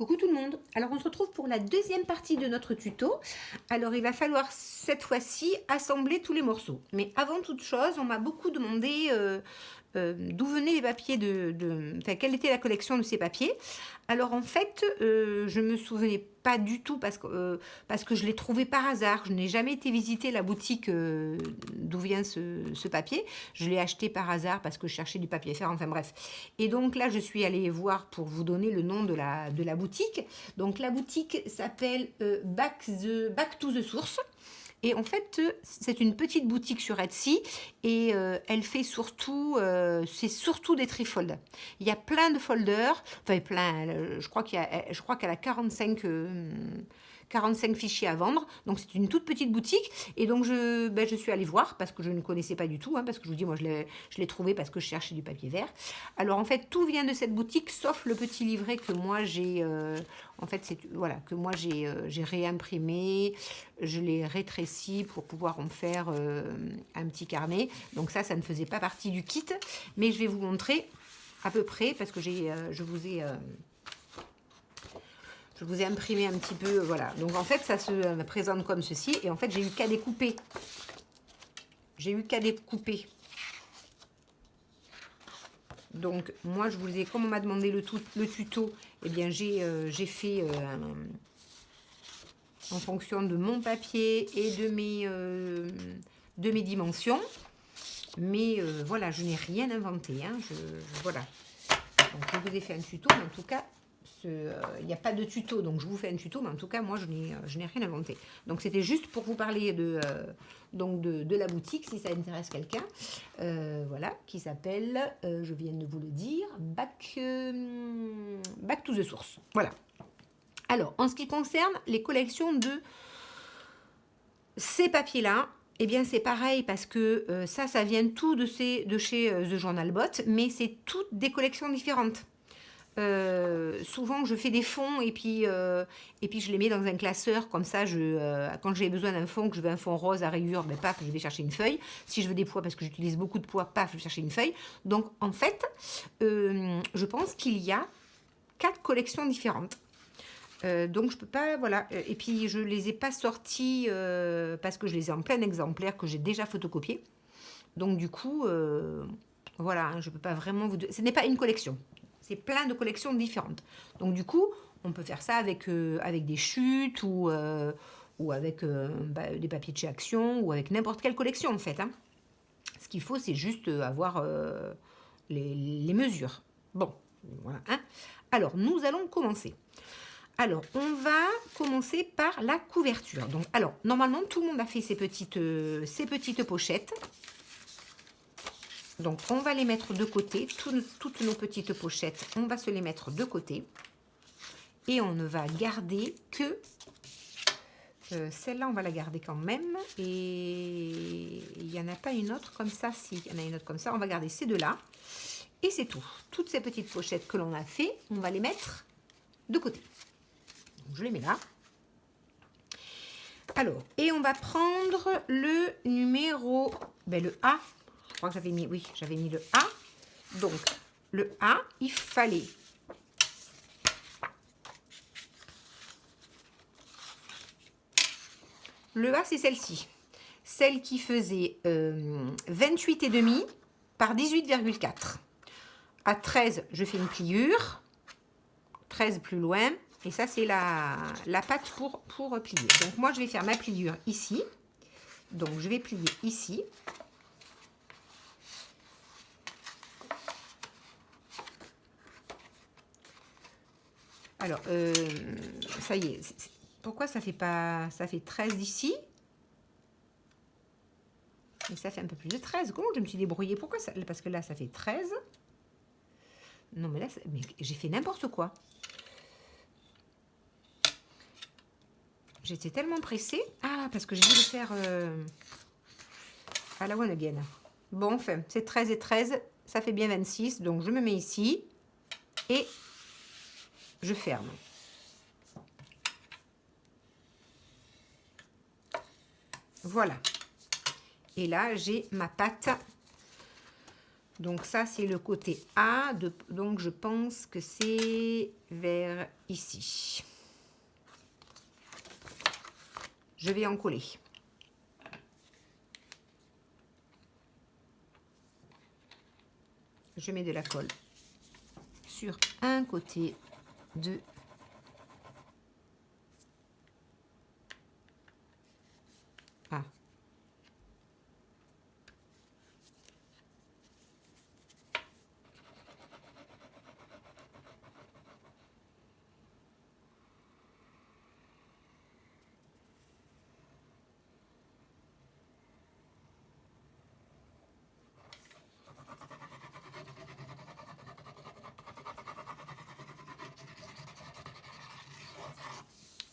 Coucou tout le monde. Alors on se retrouve pour la deuxième partie de notre tuto. Alors il va falloir cette fois-ci assembler tous les morceaux. Mais avant toute chose, on m'a beaucoup demandé d'où venaient les papiers enfin, quelle était la collection de ces papiers. Alors en fait, je me souvenais pas du tout parce que je l'ai trouvé par hasard. Je n'ai jamais été visiter la boutique d'où vient ce papier. Je l'ai acheté par hasard parce que je cherchais du papier à faire, enfin bref. Et donc là, je suis allée voir pour vous donner le nom de la boutique. Donc la boutique s'appelle Back to the Source. Et en fait, c'est une petite boutique sur Etsy et elle fait surtout, c'est surtout des trifolds. Il y a plein de folders, enfin plein, je crois qu'elle a 45 fichiers à vendre. Donc c'est une toute petite boutique. Et donc je suis allée voir parce que je ne connaissais pas du tout, hein, parce que je vous dis, moi je l'ai trouvé parce que je cherchais du papier vert. Alors en fait, tout vient de cette boutique sauf le petit livret que moi j'ai... en fait, voilà, que moi j'ai réimprimé, je l'ai rétréci pour pouvoir en faire un petit carnet. Donc ça ne faisait pas partie du kit, mais je vais vous montrer à peu près parce que je vous ai imprimé un petit peu, voilà. Donc en fait, ça se présente comme ceci, et en fait, j'ai eu qu'à découper. Donc moi, je vous ai, comme on m'a demandé le tuto, eh bien j'ai fait en fonction de mon papier et de mes dimensions. Mais voilà, je n'ai rien inventé, hein. Voilà. Donc je vous ai fait un tuto, mais en tout cas, il n'y a pas de tuto, donc je vous fais un tuto, mais en tout cas, moi, je n'ai rien inventé. Donc c'était juste pour vous parler de la boutique, si ça intéresse quelqu'un, voilà, qui s'appelle, je viens de vous le dire, Back to the Source. Voilà. Alors, en ce qui concerne les collections de ces papiers-là, eh bien, c'est pareil parce que ça vient tout de chez The Journal Bot, mais c'est toutes des collections différentes. Souvent, je fais des fonds et puis je les mets dans un classeur. Comme ça, quand j'ai besoin d'un fond, que je veux un fond rose à rayures, ben, paf, je vais chercher une feuille. Si je veux des pois, parce que j'utilise beaucoup de pois, paf, je vais chercher une feuille. Donc, en fait, je pense qu'il y a 4 collections différentes. Donc je peux pas, voilà, et puis je les ai pas sortis parce que je les ai en plein exemplaire que j'ai déjà photocopié. Donc du coup, voilà, hein, je peux pas vraiment vous... Ce n'est pas une collection, c'est plein de collections différentes. Donc du coup, on peut faire ça avec des chutes ou avec des papiers de chez Action ou avec n'importe quelle collection en fait, hein. Ce qu'il faut, c'est juste avoir les mesures. Bon, voilà, hein. Alors, nous allons commencer. Alors, on va commencer par la couverture. Donc, alors, normalement, tout le monde a fait ses petites pochettes. Donc, on va les mettre de côté. Toutes nos petites pochettes, on va se les mettre de côté. Et on ne va garder que... celle-là, on va la garder quand même. Et il n'y en a pas une autre comme ça. Si, il y en a une autre comme ça. On va garder ces deux-là. Et c'est tout. Toutes ces petites pochettes que l'on a fait, on va les mettre de côté. Je les mets là. Alors, et on va prendre le numéro, le A. Je crois que j'avais mis le A. Donc, le A, il fallait le A, c'est celle-ci. Celle qui faisait 28,5 par 18,4. À 13, je fais une pliure. 13 plus loin. Et ça, c'est la patte pour plier. Donc, moi, je vais faire ma pliure ici. Donc, je vais plier ici. Alors, ça y est. Pourquoi ça fait pas... Ça fait 13 ici. Et ça fait un peu plus de 13. Comment je me suis débrouillée? Pourquoi ça... Parce que là, ça fait 13. Non, mais là, j'ai fait n'importe quoi. J'étais tellement pressée. Ah, parce que j'ai dû le faire à la one again. Bon, enfin, c'est 13 et 13. Ça fait bien 26. Donc, je me mets ici. Et je ferme. Voilà. Et là, j'ai ma pâte Donc ça, c'est le côté A. Donc je pense que c'est vers ici. Je vais en coller. Je mets de la colle sur un côté de A.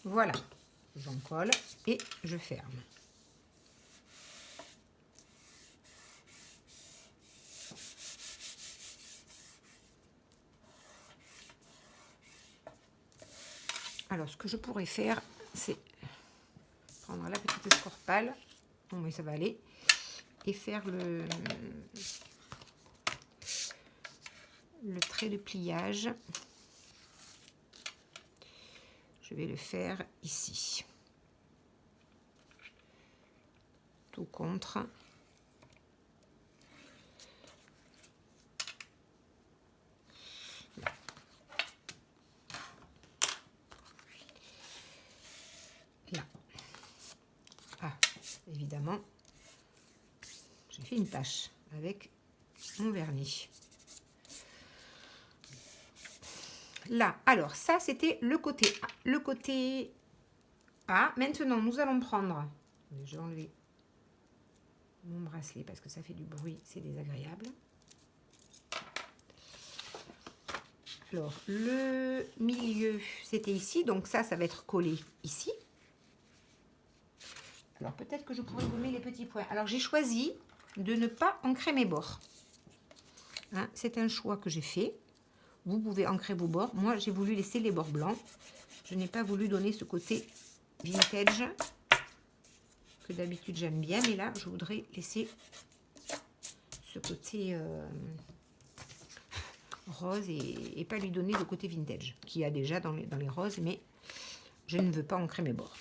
Voilà, j'en colle et je ferme. Alors, ce que je pourrais faire, c'est prendre la petite escorpale, bon, mais ça va aller, et faire le trait de pliage. Je vais le faire ici. Tout contre. Là. Là. Ah, évidemment, j'ai fait une tache avec mon vernis. Là, alors ça c'était le côté A. Le côté A. Maintenant, nous allons prendre, je vais enlever mon bracelet parce que ça fait du bruit, c'est désagréable. Alors, le milieu, c'était ici, donc ça va être collé ici. Alors, peut-être que je pourrais gommer les petits points. Alors, j'ai choisi de ne pas ancrer mes bords. Hein, c'est un choix que j'ai fait. Vous pouvez ancrer vos bords. Moi, j'ai voulu laisser les bords blancs. Je n'ai pas voulu donner ce côté vintage que d'habitude j'aime bien. Mais là, je voudrais laisser ce côté rose et pas lui donner le côté vintage qu'il y a déjà dans les roses. Mais je ne veux pas ancrer mes bords.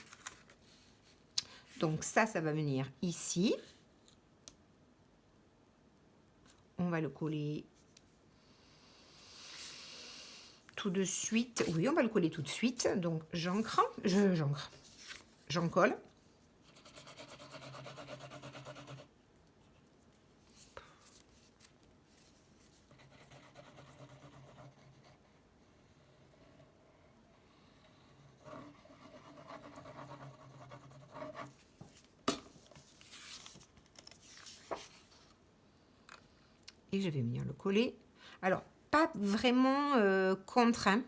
Donc ça va venir ici. On va le coller tout de suite. Oui, on va le coller tout de suite. Donc j'encre, j'en colle. Et je vais venir le coller. Alors, pas vraiment contraint.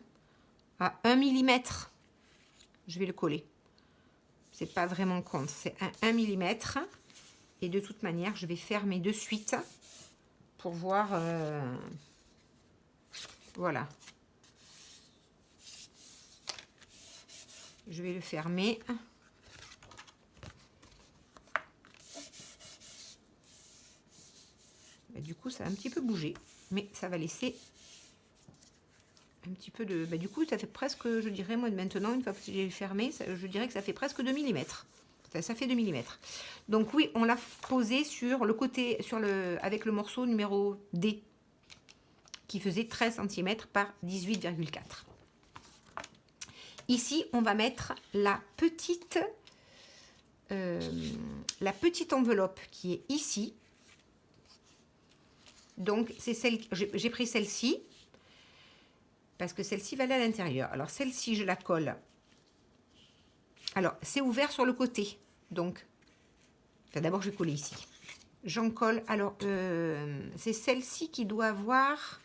À 1 mm, je vais le coller. C'est pas vraiment contre, c'est 1 mm. Et de toute manière, je vais fermer de suite pour voir. Voilà. Je vais le fermer. Du coup, ça a un petit peu bougé, mais ça va laisser un petit peu de... du coup, ça fait presque, je dirais, moi, maintenant, une fois que j'ai fermé, je dirais que ça fait presque 2 mm. Ça fait 2 mm. Donc oui, on l'a posé sur le côté, avec le morceau numéro D, qui faisait 13 cm par 18,4. Ici, on va mettre la petite enveloppe qui est ici. Donc, c'est celle, j'ai pris celle-ci, parce que celle-ci va aller à l'intérieur. Alors, celle-ci, je la colle. Alors, c'est ouvert sur le côté. Donc, d'abord, je vais coller ici. J'en colle. Alors, c'est celle-ci qui doit avoir...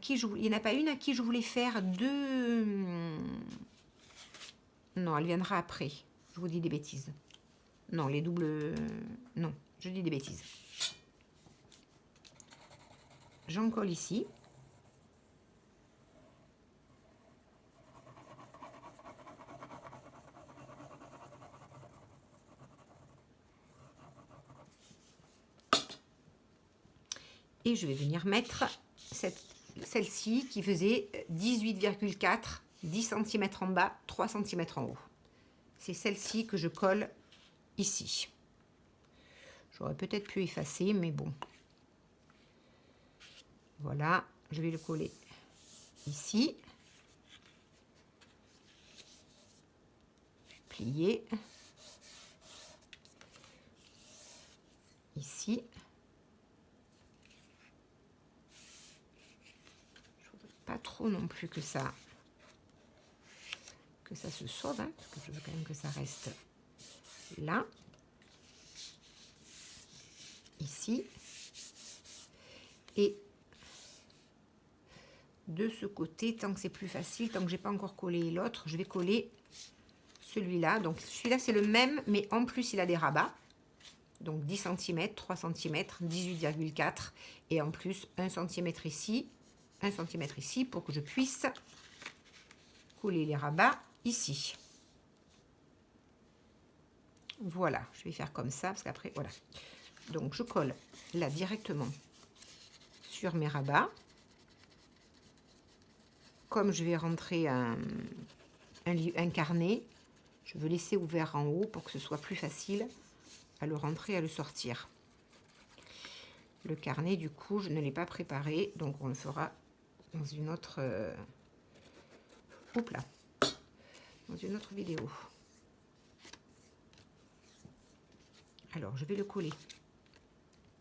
il n'y en a pas une à qui je voulais faire deux... Non, elle viendra après. Je vous dis des bêtises. Non, les doubles... Non, je dis des bêtises. J'en colle ici. Et je vais venir mettre celle-ci qui faisait 18,4, 10 cm en bas, 3 cm en haut. C'est celle-ci que je colle ici. J'aurais peut-être pu effacer, mais bon. Voilà, je vais le coller ici. Plier. Ici. Je voudrais pas trop non plus que ça se sauve, hein, parce que je veux quand même que ça reste là. Ici. Et de ce côté, tant que c'est plus facile, tant que j'ai pas encore collé l'autre, je vais coller celui-là. Donc celui-là c'est le même, mais en plus il a des rabats. Donc 10 cm, 3 cm, 18,4 et en plus 1 cm ici, 1 cm ici pour que je puisse coller les rabats ici. Voilà, je vais faire comme ça parce qu'après, voilà. Donc je colle là directement sur mes rabats. Comme je vais rentrer un carnet, je veux laisser ouvert en haut pour que ce soit plus facile à le rentrer, à le sortir. Le carnet, du coup, je ne l'ai pas préparé, donc on le fera dans une autre... Oups là, dans une autre vidéo. Alors, je vais le coller.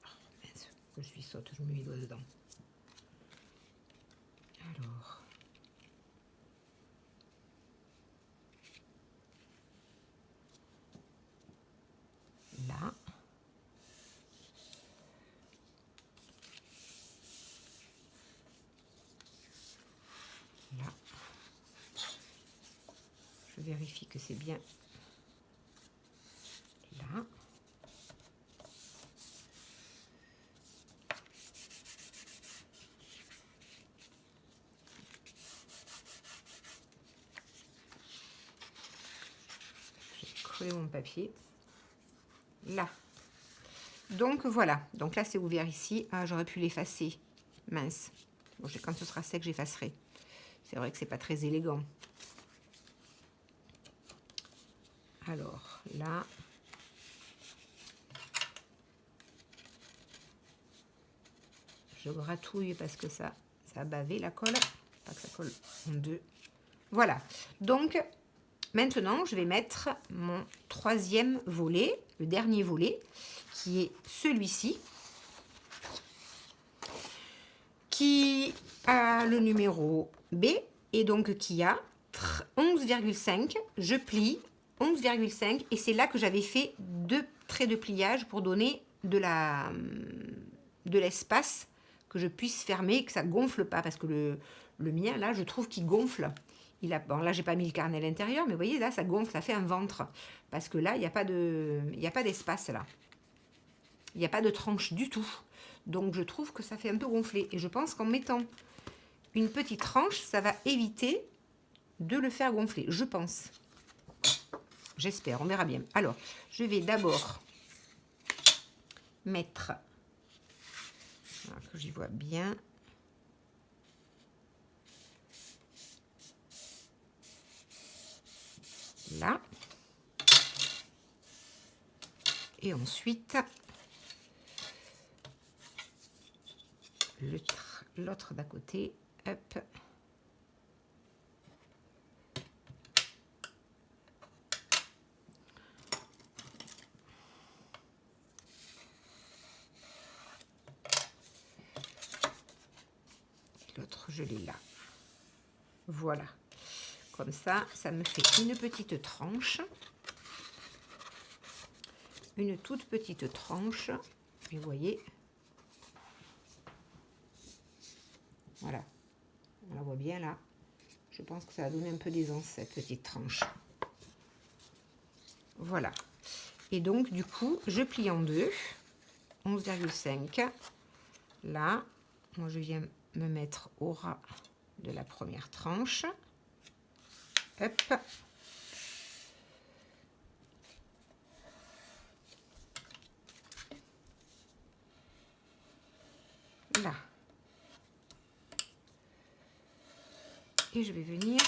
Oh, mince, que je suis sotte, je me mets les doigts dedans. Alors... Là. Là. Je vérifie que c'est bien là. J'ai crevé mon papier. Là. Donc voilà, donc là c'est ouvert ici. Ah, j'aurais pu l'effacer. Mince. Bon, quand ce sera sec, j'effacerai. C'est vrai que c'est pas très élégant. Alors là, je gratouille parce que ça a bavé la colle. Pas que ça colle en deux. Voilà. Donc maintenant, je vais mettre mon troisième volet, le dernier volet, qui est celui-ci, qui a le numéro B et donc qui a 11,5. Je plie 11,5 et c'est là que j'avais fait 2 traits de pliage pour donner de l'espace, que je puisse fermer, que ça gonfle pas, parce que le mien là je trouve qu'il gonfle. Bon, là j'ai pas mis le carnet à l'intérieur, mais vous voyez là ça gonfle, ça fait un ventre, parce que là il n'y a pas d'espace là, il n'y a pas de tranche du tout, donc je trouve que ça fait un peu gonfler, et je pense qu'en mettant une petite tranche ça va éviter de le faire gonfler, je pense. J'espère, on verra bien. Alors, je vais d'abord mettre, que j'y vois bien, là. Et ensuite, l'autre d'à côté, hop. L'autre, je l'ai là. Voilà. Comme ça, ça me fait une petite tranche. Une toute petite tranche. Vous voyez. Voilà. On la voit bien là. Je pense que ça va donner un peu d'aisance, cette petite tranche. Voilà. Et donc, du coup, je plie en deux. 11,5. Là, moi, je viens me mettre au ras de la première tranche. Hop. là. Et je vais venir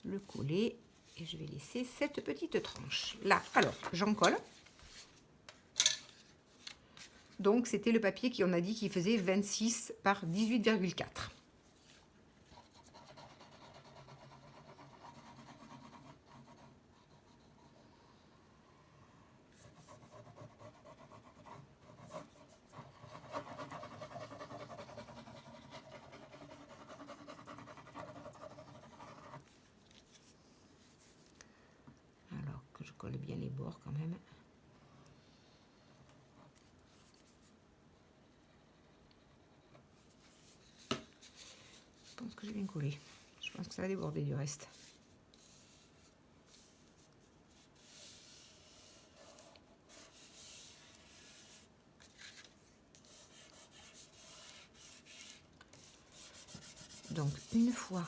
le coller et je vais laisser cette petite tranche là. Alors j'en colle. Donc c'était le papier qu'on a dit qu'il faisait 26 par 18,4. Alors que je colle bien les bords quand même. Je pense que j'ai bien collé. Je pense que ça va déborder du reste. Donc une fois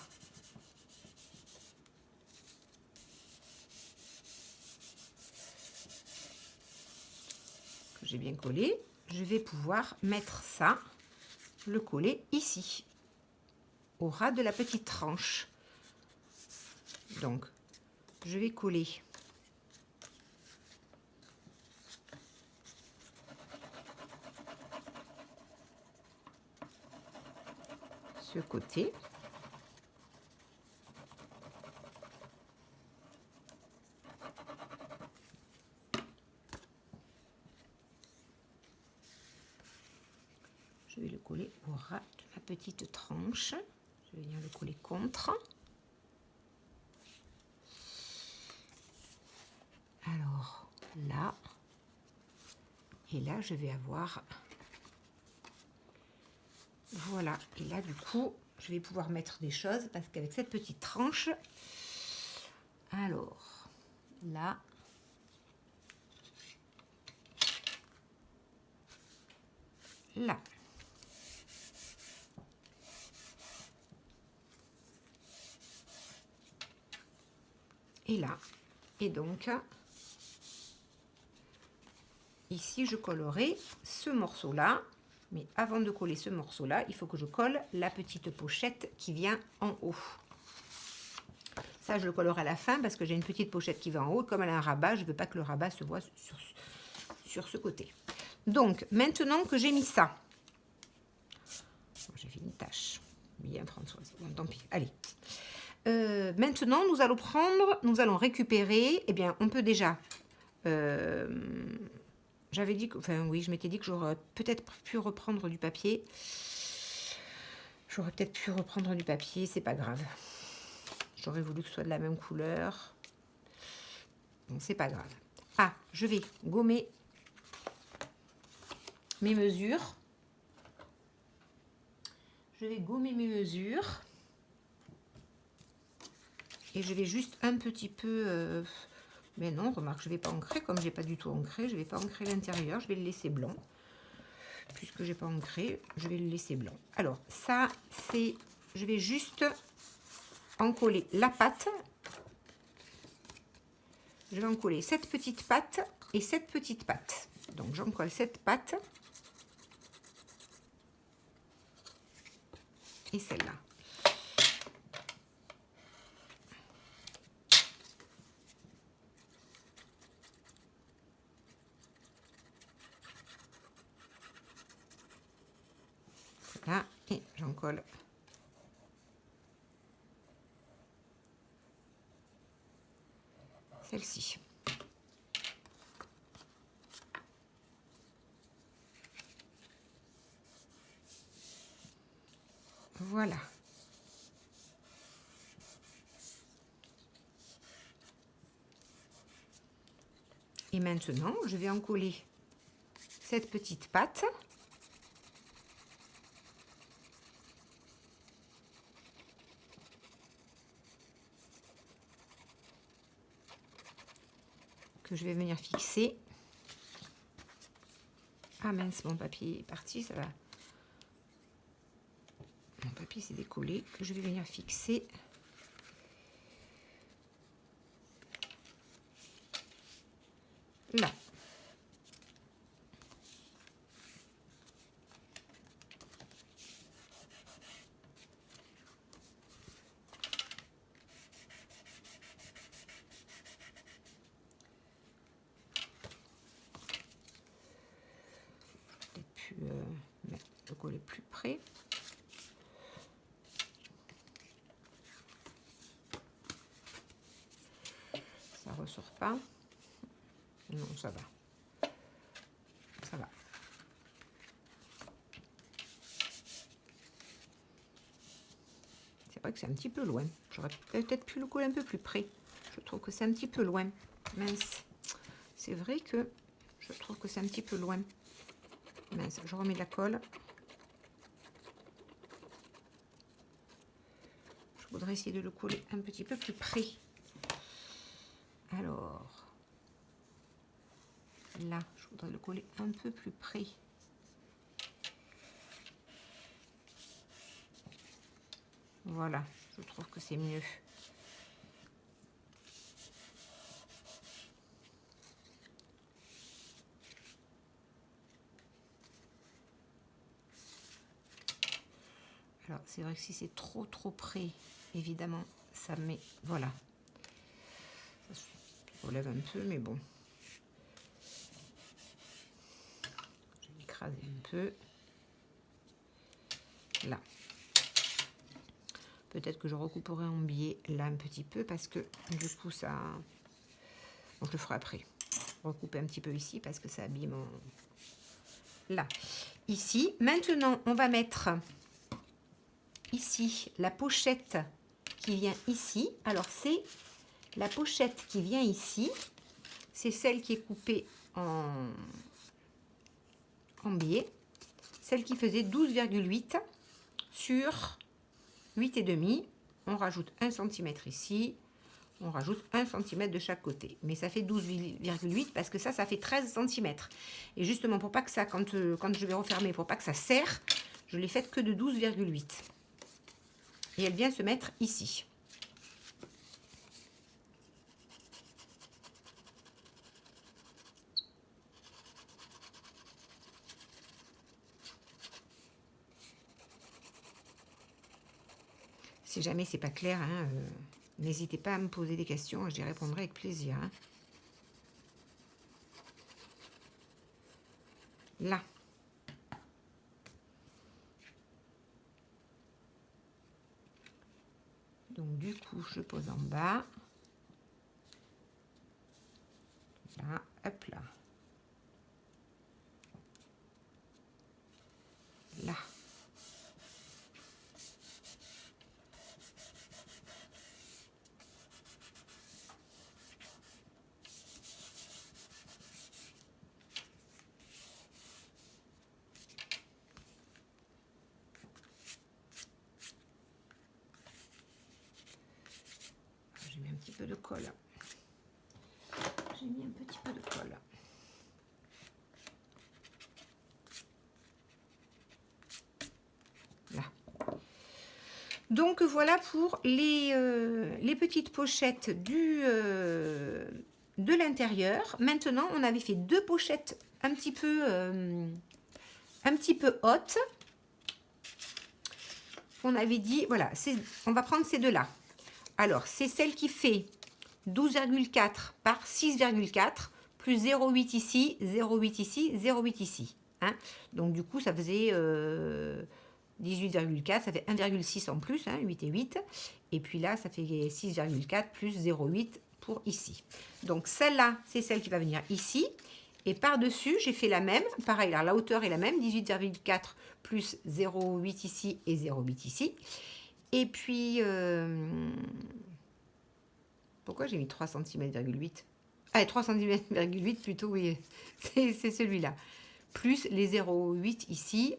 que j'ai bien collé, je vais pouvoir mettre ça, le coller ici, au ras de la petite tranche. Donc je vais coller ce côté. Je vais le coller au ras de ma petite tranche. Je vais venir le coller contre. Alors là, et là je vais avoir, voilà, et là du coup je vais pouvoir mettre des choses parce qu'avec cette petite tranche, alors là, là, et là, et donc ici je collerai ce morceau là, mais avant de coller ce morceau là il faut que je colle la petite pochette qui vient en haut. Ça je le collerai à la fin parce que j'ai une petite pochette qui va en haut, comme elle a un rabat, je ne veux pas que le rabat se voit sur ce côté. Donc maintenant que j'ai mis ça, j'ai fait une tache bien Françoise, bon, tant pis, allez. Maintenant nous allons récupérer, eh bien on peut déjà j'avais dit que, enfin oui, je m'étais dit que j'aurais peut-être pu reprendre du papier. J'aurais peut-être pu reprendre du papier, c'est pas grave. J'aurais voulu que ce soit de la même couleur. Bon, c'est pas grave. Ah, je vais gommer mes mesures. Je vais gommer mes mesures. Et je vais juste un petit peu... mais non, remarque, je ne vais pas ancrer. Comme j'ai pas du tout ancré, je ne vais pas ancrer l'intérieur. Je vais le laisser blanc. Puisque j'ai pas ancré, je vais le laisser blanc. Alors, ça, c'est... Je vais juste en coller la patte. Je vais en coller cette petite patte et cette petite patte. Donc, j'en colle cette patte et celle-là. Là, et j'en colle celle-ci. Voilà. Et maintenant, je vais en coller cette petite patte. Que je vais venir fixer. Ah mince, mon papier est parti, ça va. Mon papier s'est décollé, que je vais venir fixer. Là. coller plus près. Ça ressort pas. Non, ça va. Ça va. C'est vrai que c'est un petit peu loin. J'aurais peut-être pu le coller un peu plus près. Je trouve que c'est un petit peu loin. Mince. C'est vrai que je trouve que c'est un petit peu loin. Mince, je remets de la colle. Je voudrais essayer de le coller un petit peu plus près. Alors, là, je voudrais le coller un peu plus près. Voilà, je trouve que c'est mieux. Alors, c'est vrai que si c'est trop près, évidemment, ça met... Voilà. Ça se relève un peu, mais bon. Je vais écraser un peu. Là. Peut-être que je recouperai en biais là un petit peu parce que du coup ça... Bon, je le ferai après. Recouper un petit peu ici parce que ça abîme mon... Là. Ici. Maintenant, on va mettre ici la pochette qui vient ici. Alors, c'est la pochette qui vient ici. C'est celle qui est coupée en biais. Celle qui faisait 12,8 sur 8,5. On rajoute 1 cm ici. On rajoute 1 cm de chaque côté. Mais ça fait 12,8 parce que ça fait 13 cm. Et justement, pour pas que ça, quand je vais refermer, pour pas que ça serre, je l'ai faite que de 12,8. Et elle vient se mettre ici. Si jamais c'est pas clair, hein, n'hésitez pas à me poser des questions, je y répondrai avec plaisir. Hein. Là. Donc du coup, je pose en bas. Là, hop là. Là. J'ai mis un petit peu de colle. J'ai mis un petit peu de colle. Là. Donc voilà pour les petites pochettes de l'intérieur. Maintenant, on avait fait 2 pochettes un petit peu hautes. On avait dit, voilà, on va prendre ces deux-là. Alors, c'est celle qui fait 12,4 par 6,4 plus 0,8 ici, 0,8 ici, 0,8 ici. Hein. Donc, du coup, ça faisait 18,4, ça fait 1,6 en plus, hein, 8 et 8. Et puis là, ça fait 6,4 plus 0,8 pour ici. Donc, celle-là, c'est celle qui va venir ici. Et par-dessus, j'ai fait la même. Pareil, alors la hauteur est la même, 18,4 plus 0,8 ici et 0,8 ici. Et puis, pourquoi j'ai mis 3 cm,8 ? Ah, 3 cm,8 plutôt, oui, c'est celui-là. Plus les 0,8 ici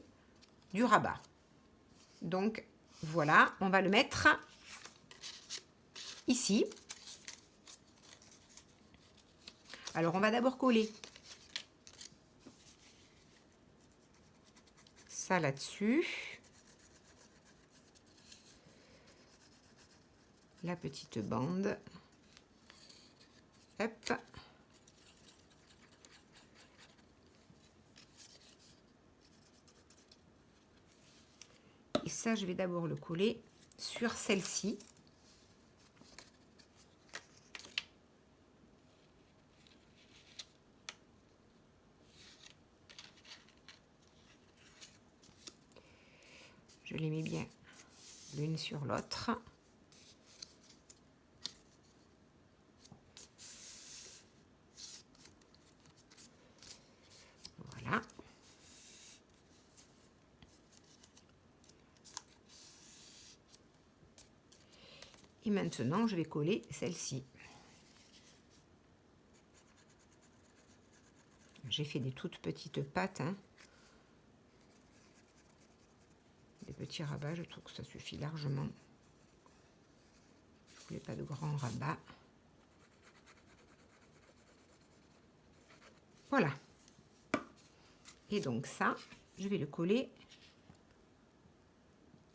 du rabat. Donc, voilà, on va le mettre ici. Alors, on va d'abord coller ça là-dessus. La petite bande. Hop. Et ça, je vais d'abord le coller sur celle-ci. Je les mets bien l'une sur l'autre. Voilà. Et maintenant, je vais coller celle-ci. J'ai fait des toutes petites pattes, hein. Des petits rabats, je trouve que ça suffit largement. Je voulais pas de grands rabats. Voilà. Et donc ça, je vais le coller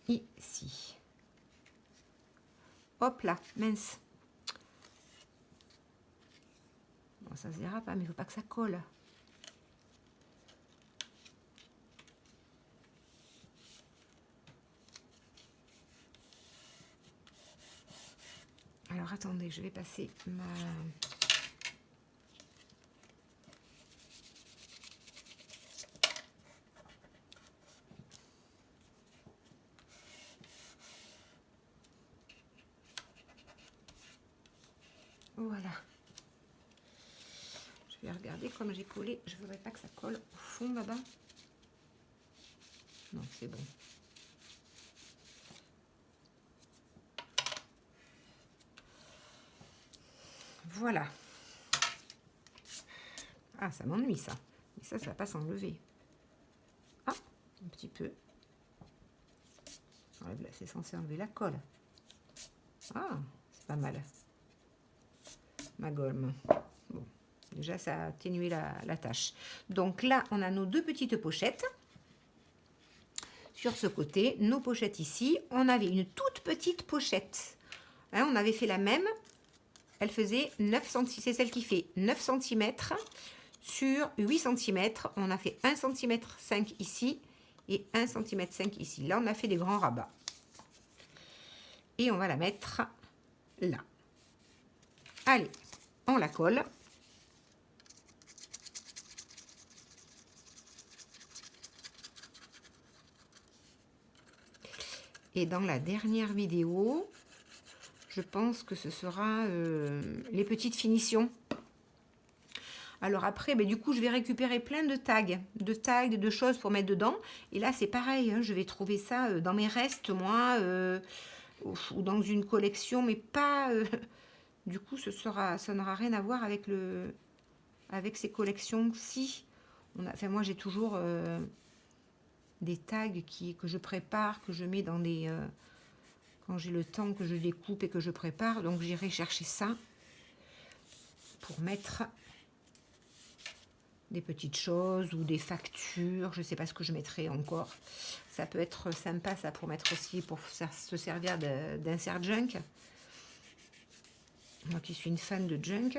ici. Hop là, mince. Bon, ça se verra pas, mais il faut pas que ça colle. Alors attendez, je vais passer ma... Voilà. Je vais regarder comme j'ai collé. Je ne voudrais pas que ça colle au fond là-bas. Non, c'est bon. Voilà. Ah, ça m'ennuie ça. Mais ça va pas s'enlever. Ah, un petit peu. C'est censé enlever la colle. Ah, c'est pas mal. Ma gomme. Bon, déjà ça a atténué la tâche. Donc là, on a nos deux petites pochettes. Sur ce côté, nos pochettes ici, on avait une toute petite pochette. Hein, on avait fait la même. Elle faisait 9 cm. C'est celle qui fait 9 cm sur 8 cm. On a fait 1 cm 5 ici et 1 cm 5 ici. Là, on a fait des grands rabats. Et on va la mettre là. Allez, on la colle. Et dans la dernière vidéo, je pense que ce sera les petites finitions. Alors après, du coup, je vais récupérer plein de tags, de choses pour mettre dedans. Et là, c'est pareil, hein, je vais trouver ça dans mes restes, moi, ou dans une collection, mais pas... du coup, ça n'aura rien à voir avec, avec ces collections-ci. Enfin, moi, j'ai toujours des tags que je prépare, que je mets dans des... quand j'ai le temps, que je découpe et que je prépare. Donc, j'irai chercher ça pour mettre des petites choses ou des factures. Je ne sais pas ce que je mettrai encore. Ça peut être sympa, ça, pour mettre aussi, pour se servir d'insert junk. Moi qui suis une fan de junk.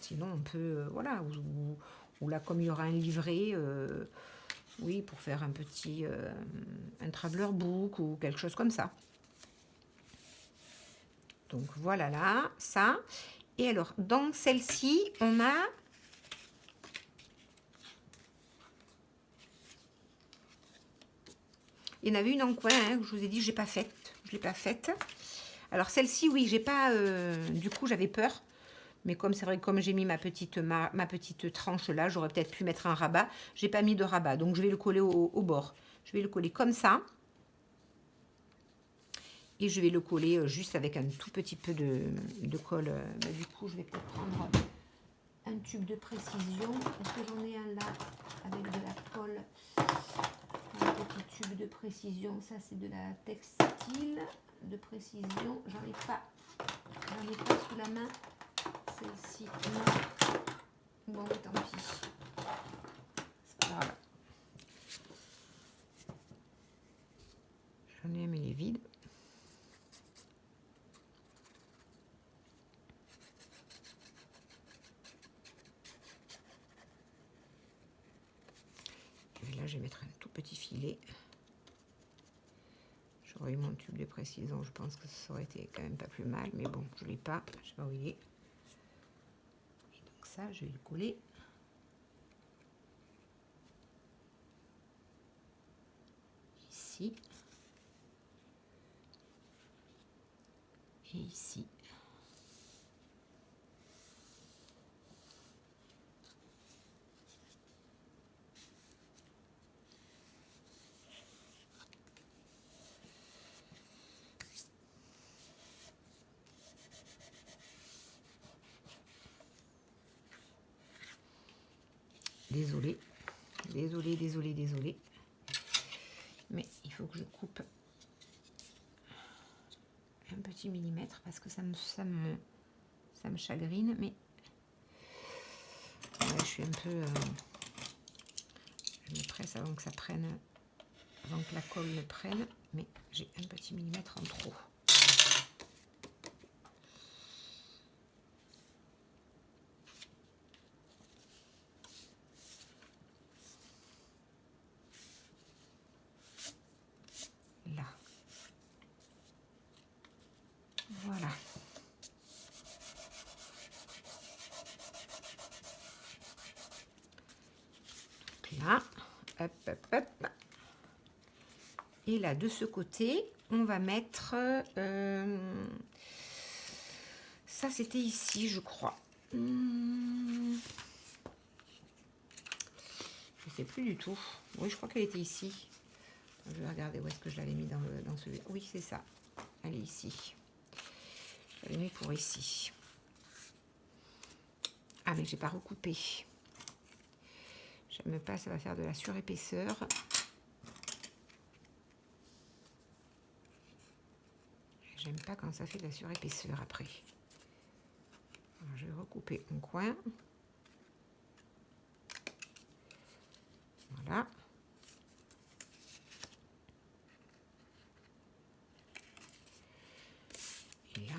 Sinon, on peut, voilà, ou là, comme il y aura un livret, oui, pour faire un petit, un traveler book ou quelque chose comme ça. Donc, voilà là, ça. Et alors, dans celle-ci, on a... Il y en avait une en coin, hein, je vous ai dit, je l'ai pas faite. Je l'ai pas faite. Alors, celle-ci, oui, j'ai pas... du coup, j'avais peur. Mais comme c'est vrai, comme j'ai mis ma petite tranche là, j'aurais peut-être pu mettre un rabat. J'ai pas mis de rabat, donc je vais le coller au bord. Je vais le coller comme ça. Et je vais le coller juste avec un tout petit peu de colle. Du coup, je vais peut-être prendre un tube de précision. Est-ce que j'en ai un là avec de la colle? Un petit tube de précision. Ça, c'est de la textile de précision. J'en ai pas sous la main. Celle-ci, non. Bon, tant pis. C'est pas grave. J'en ai un, mais il est vide. Et là, je vais mettre un tout petit filet. J'aurais eu mon tube de précision. Je pense que ça aurait été quand même pas plus mal. Mais bon, je ne l'ai pas. Je sais pas où il est. Ça, je vais le coller. ici. Et ici. Désolée, désolée, désolée, désolée. Mais il faut que je coupe un petit millimètre parce que ça me chagrine. Mais ouais, je suis un peu... je me presse avant que ça prenne, avant que la colle ne prenne. Mais j'ai un petit millimètre en trop. Là. Voilà. Donc là, hop, hop, hop. Et là, de ce côté, on va mettre... ça, c'était ici, je crois. Je ne sais plus du tout. Oui, je crois qu'elle était ici. Je vais regarder où est-ce que je l'avais mis dans celui. Oui, c'est ça. Elle est ici. Je l'avais mis pour ici. Ah, mais j'ai pas recoupé. J'aime pas, ça va faire de la surépaisseur. J'aime pas quand ça fait de la surépaisseur après. Alors, je vais recouper un coin. Voilà. Et là.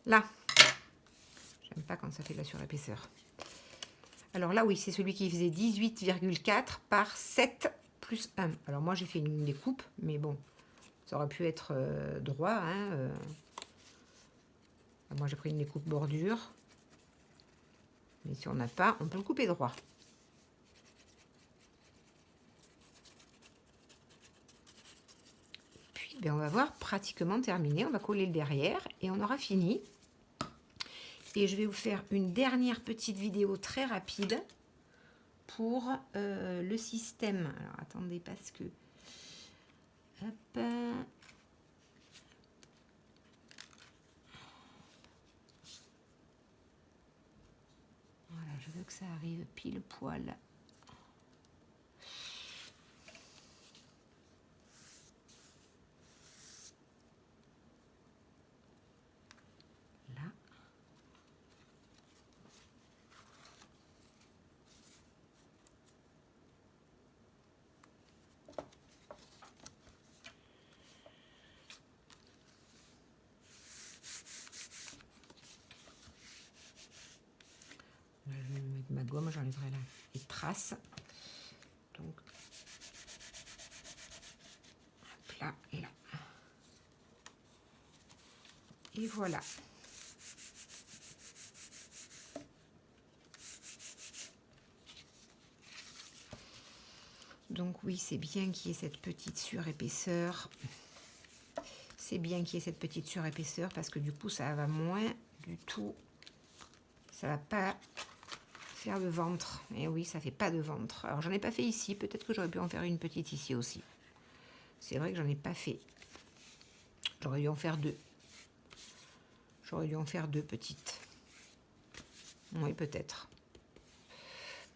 Là. J'aime pas quand ça fait de la surépaisseur. Alors là, oui, c'est celui qui faisait 18,4 par 7 plus 1. Alors moi, j'ai fait une découpe, mais bon, ça aurait pu être droit. Hein, moi, j'ai pris une découpe bordure. Mais si on n'a pas, on peut le couper droit. Puis, ben, on va voir pratiquement terminé. On va coller le derrière et on aura fini. Et je vais vous faire une dernière petite vidéo très rapide pour le système. Alors, attendez, parce que... Hop. Voilà, je veux que ça arrive pile poil. Là. Là, je vais mettre ma gomme, j'enlèverai les traces. Donc, hop là, là. Et voilà. Donc oui, c'est bien qu'il y ait cette petite surépaisseur. C'est bien qu'il y ait cette petite surépaisseur parce que du coup, ça va moins du tout. Ça va pas faire de ventre. Et oui, ça fait pas de ventre. Alors, j'en ai pas fait ici. Peut-être que j'aurais pu en faire une petite ici aussi. C'est vrai que j'en ai pas fait. J'aurais dû en faire deux. J'aurais dû en faire deux petites. Oui, peut-être.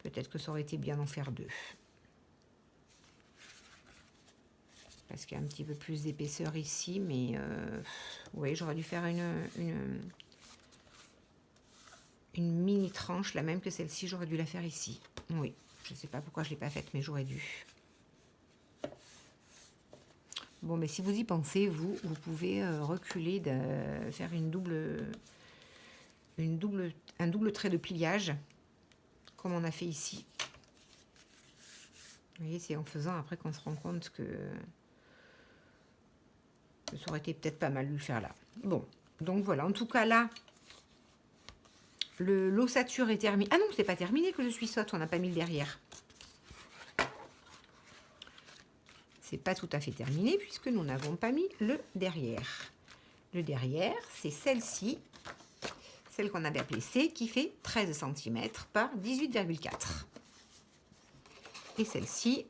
Peut-être que ça aurait été bien d'en faire deux. Parce qu'il y a un petit peu plus d'épaisseur ici. Mais oui, j'aurais dû faire une mini tranche, la même que celle-ci. J'aurais dû la faire ici. Oui, je ne sais pas pourquoi je ne l'ai pas faite, mais j'aurais dû. Bon, mais si vous y pensez, vous pouvez reculer, faire un double trait de pliage, comme on a fait ici. Vous voyez, c'est en faisant après qu'on se rend compte que ça aurait été peut-être pas mal de le faire là. Bon, donc voilà, en tout cas là, L'ossature est terminée. Ah non, c'est pas terminé que je suis sotte, on n'a pas mis le derrière. C'est pas tout à fait terminé puisque nous n'avons pas mis le derrière. Le derrière, c'est celle-ci, celle qu'on avait appelée C, qui fait 13 cm par 18,4. Et celle-ci,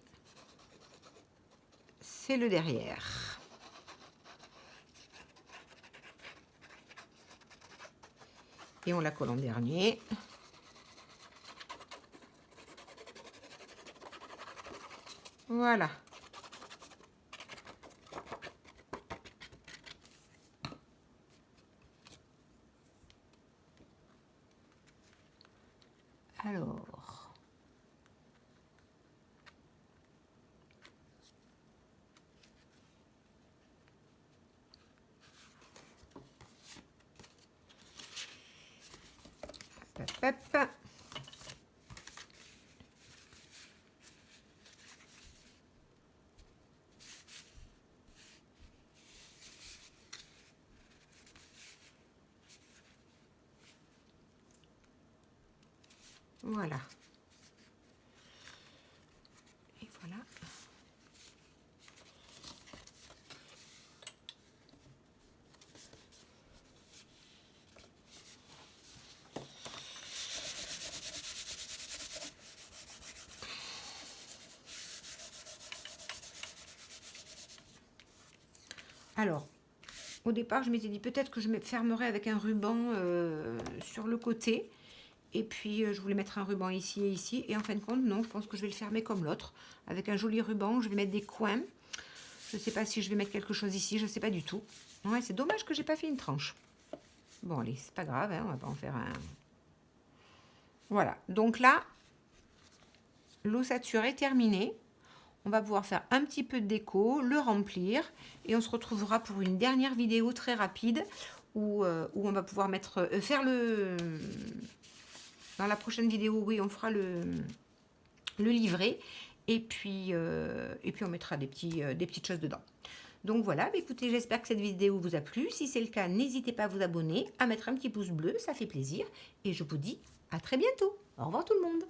c'est le derrière. Et on la colle en dernier. Voilà. Alors, hop, hop, hop. Voilà. Et voilà. Alors, au départ, je m'étais dit peut-être que je me fermerais avec un ruban sur le côté. Et puis, je voulais mettre un ruban ici et ici. Et en fin de compte, non, je pense que je vais le fermer comme l'autre. Avec un joli ruban, je vais mettre des coins. Je ne sais pas si je vais mettre quelque chose ici, je ne sais pas du tout. Ouais, c'est dommage que j'ai pas fait une tranche. Bon, allez, c'est pas grave, hein, on va pas en faire un... Voilà, donc là, l'ossature est terminée. On va pouvoir faire un petit peu de déco, le remplir. Et on se retrouvera pour une dernière vidéo très rapide où on va pouvoir faire le... Dans la prochaine vidéo, oui, on fera le livret. Et puis on mettra des petites choses dedans. Donc voilà, écoutez, j'espère que cette vidéo vous a plu. Si c'est le cas, n'hésitez pas à vous abonner, à mettre un petit pouce bleu, ça fait plaisir. Et je vous dis à très bientôt. Au revoir tout le monde.